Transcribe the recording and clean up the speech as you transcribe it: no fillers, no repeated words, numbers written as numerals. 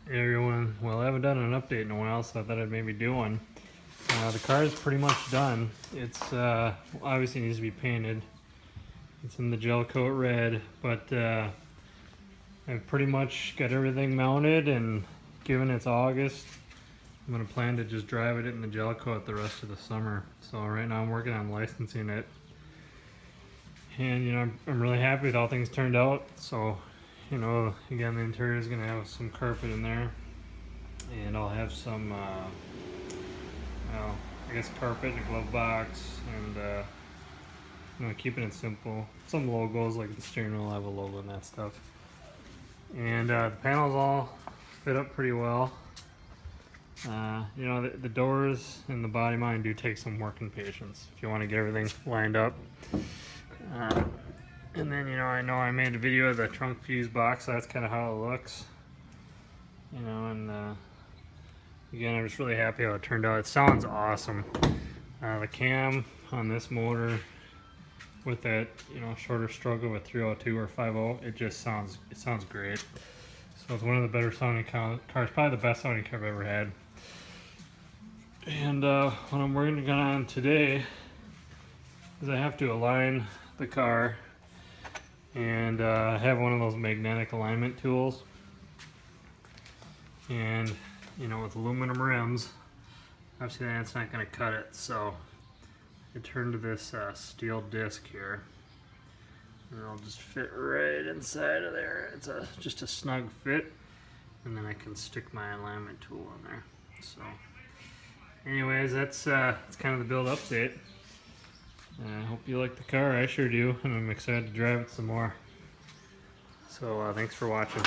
Hey everyone, well I haven't done an update in a while, so I thought I'd maybe do one. The car is pretty much done. It's obviously needs to be painted. It's in the gel coat red, but I've pretty much got everything mounted, and given it's August, I'm going to plan to just drive it in the gel coat the rest of the summer. So right now I'm working on licensing it. And you know, I'm really happy with how things turned out. So, you know, again, the interior is going to have some carpet in there, and I'll have some, well, I guess carpet, a glove box, and you know, keeping it simple. Some logos, like the steering wheel will have a logo and that stuff. And the panels all fit up pretty well. You know, the doors and the body mine do take some work and patience if you want to get everything lined up. And then, you know I made a video of the trunk fuse box, so that's kind of how it looks. You know, and again, I'm just really happy how it turned out. It sounds awesome. The cam on this motor with that, you know, shorter stroke of a 302 or 50, it sounds great. So it's one of the better sounding cars, probably the best sounding car I've ever had. And what I'm working on today is I have to align the car, and I have one of those magnetic alignment tools. And you know, with aluminum rims, obviously that's not going to cut it, so I turn to this steel disc here, and it'll just fit right inside of there. It's just a snug fit, and then I can stick my alignment tool in there. So anyways, that's kind of the build update. I hope you like the car. I sure do, and I'm excited to drive it some more. So thanks for watching.